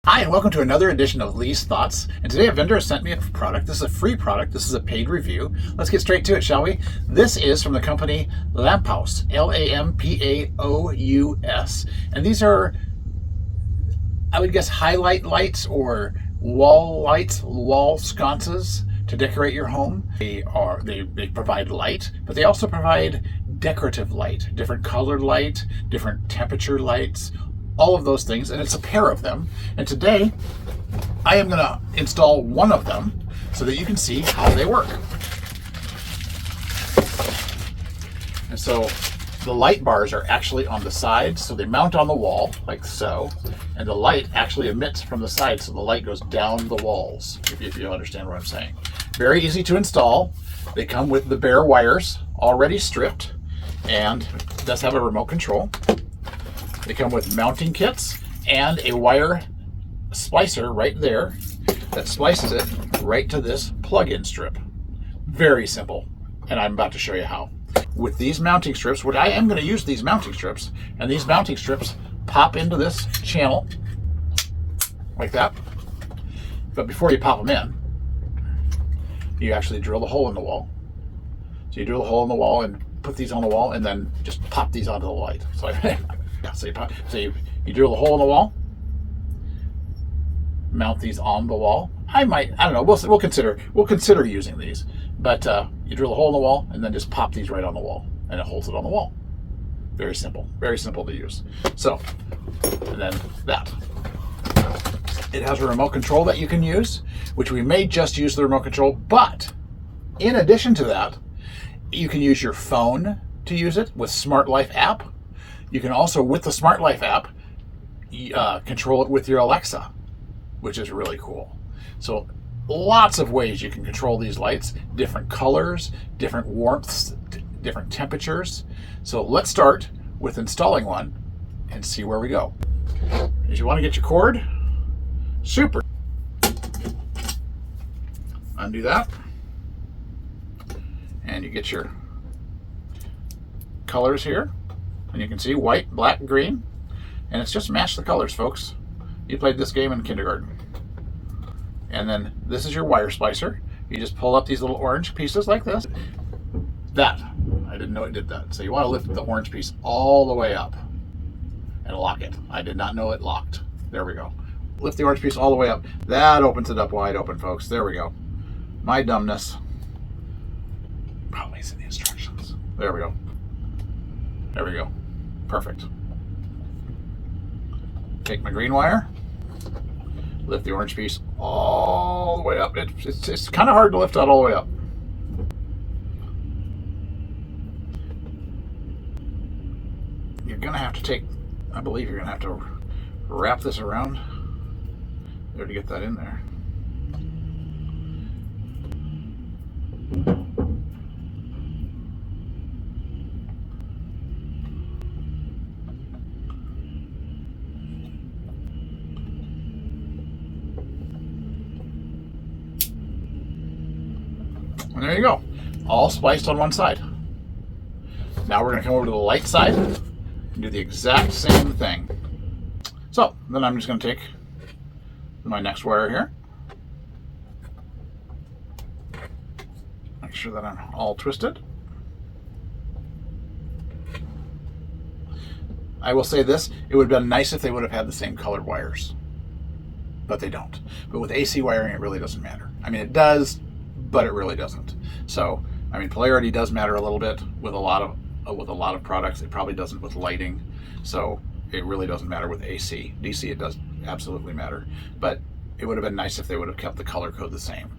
Hi, and welcome to another edition of Lee's Thoughts. And today a vendor has sent me a product. This is a free product. This is a paid review. Let's get straight to it, shall we? This is from the company Lampous, Lampaous. And these are, I would guess, highlight lights or wall lights, wall sconces to decorate your home. They provide light, but they also provide decorative light, different colored light, different temperature lights, all of those things, and it's a pair of them. And today I am going to install one of them so that you can see how they work. And so the light bars are actually on the sides, so they mount on the wall like so, and the light actually emits from the side, so the light goes down the walls, if you understand what I'm saying. Very easy to install. They come with the bare wires already stripped, and it does have a remote control. They come with mounting kits and a wire splicer right there that splices it right to this plug-in strip. Very simple, and I'm about to show you how. With these mounting strips, I am going to use these mounting strips, and these mounting strips pop into this channel like that. But before you pop them in, you actually drill the hole in the wall. So you drill a hole in the wall and put these on the wall, and then just pop these onto the light. So you drill the hole in the wall, mount these on the wall. I don't know. We'll consider using these, but you drill a hole in the wall and then just pop these right on the wall, and it holds it on the wall. Very simple to use. So, and then that. It has a remote control that you can use, which we may just use the remote control, but in addition to that, you can use your phone to use it with Smart Life app. You can also, with the Smart Life app, control it with your Alexa, which is really cool. So lots of ways you can control these lights, different colors, different warmths, different temperatures. So let's start with installing one and see where we go. If you want to get your cord, super. Undo that. And you get your colors here. And you can see white, black, green, and it's just match the colors, folks. You played this game in kindergarten. And then this is your wire splicer. You just pull up these little orange pieces like this. I didn't know it did that. So you want to lift the orange piece all the way up and lock it. I did not know it locked. There we go. Lift the orange piece all the way up. That opens it up wide open, folks. There we go. My dumbness. Probably it's in the instructions. There we go. There we go. Perfect. Take my green wire, lift the orange piece all the way up. It's kind of hard to lift that all the way up. You're going to have to I believe you're going to have to wrap this around there to get that in there. And there you go, all spliced on one side. Now we're going to come over to the light side and do the exact same thing. So then I'm just going to take my next wire here, make sure that I'm all twisted. I will say this, it would have been nice if they would have had the same colored wires, but they don't. But with AC wiring, it really doesn't matter. I mean, it does, but it really doesn't. So, I mean, polarity does matter a little bit with a lot of products. It probably doesn't with lighting. So it really doesn't matter with AC. DC, it does absolutely matter. But it would have been nice if they would have kept the color code the same.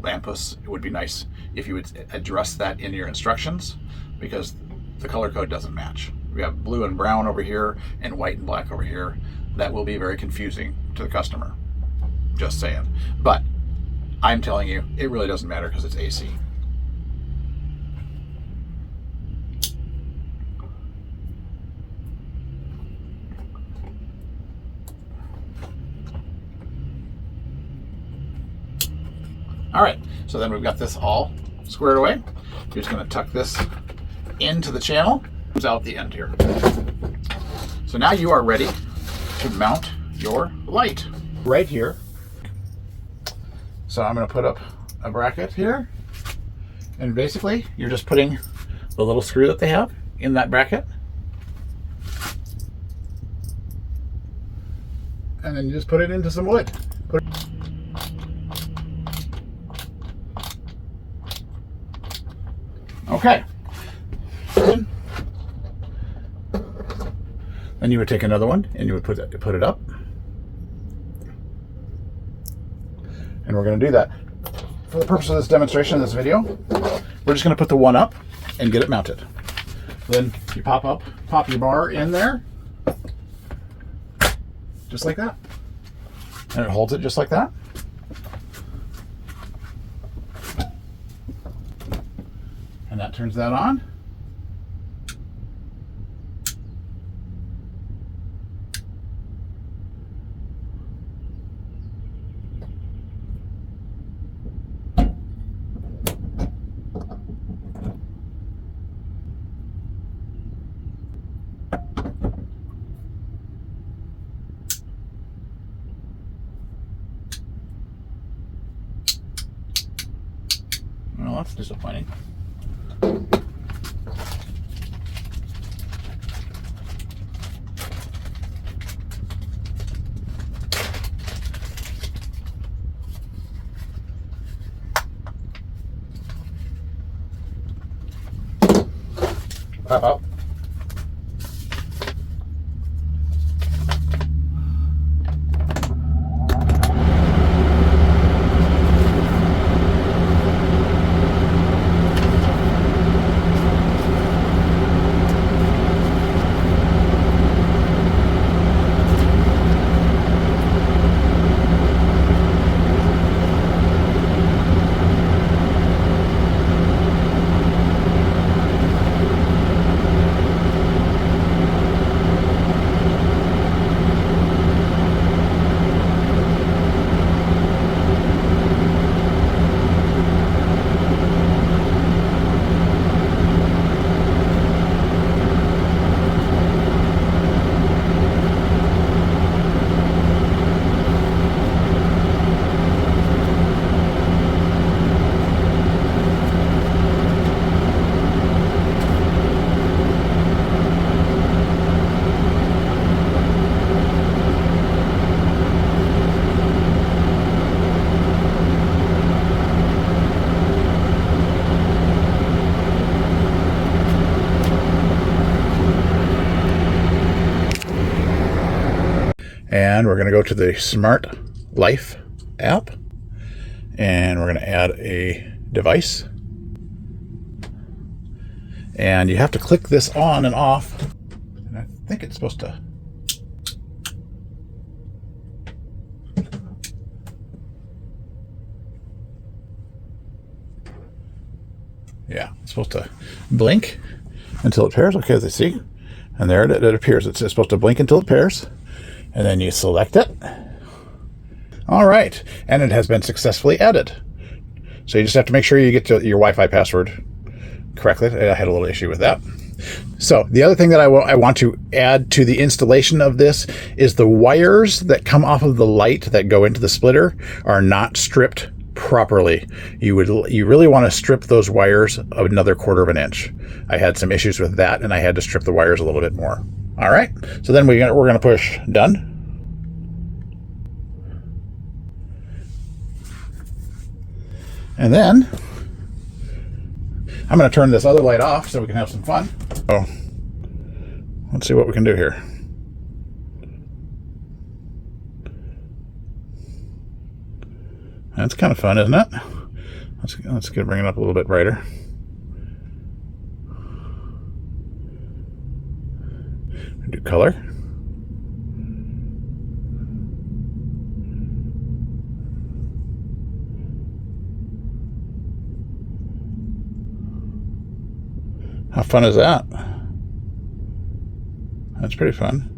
Lampous, it would be nice if you would address that in your instructions, because the color code doesn't match. We have blue and brown over here and white and black over here. That will be very confusing to the customer. Just saying. But I'm telling you, it really doesn't matter because it's AC. All right, so then we've got this all squared away. You're just going to tuck this into the channel, comes out the end here. So now you are ready to mount your light right here. So I'm going to put up a bracket here, and basically you're just putting the little screw that they have in that bracket, and then you just put it into some wood. Okay. Then you would take another one and you would put it up. And we're going to do that. For the purpose of this demonstration, of this video, we're just going to put the one up and get it mounted. Then you pop your bar in there, just like that. And it holds it just like that. And that turns that on. Well, that's disappointing. Pop out. And we're going to go to the Smart Life app, and we're going to add a device. And you have to click this on and off. And I think it's supposed to... Yeah, it's supposed to blink until it pairs. Okay, as you see. And there it appears. It's supposed to blink until it pairs. And then you select it. All right, and it has been successfully added. So you just have to make sure you get to your Wi-Fi password correctly. I had a little issue with that. So the other thing that I want to add to the installation of this is the wires that come off of the light that go into the splitter are not stripped properly. You really want to strip those wires another 1/4 of an inch. I had some issues with that, and I had to strip the wires a little bit more. All right, so then we're going to push done. And then I'm going to turn this other light off so we can have some fun. So let's see what we can do here. That's kind of fun, isn't it? Let's bring it up a little bit brighter. Do color. How fun is that? That's pretty fun.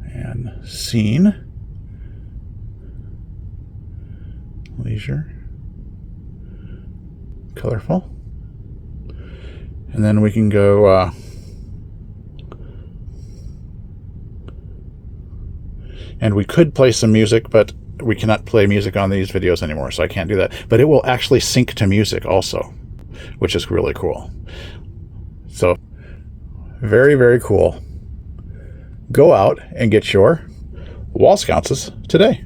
And scene. Leisure. colorful. And then we can go and we could play some music, but we cannot play music on these videos anymore, so I can't do that. But it will actually sync to music also, which is really cool. So very, very cool. Go out and get your wall sconces today.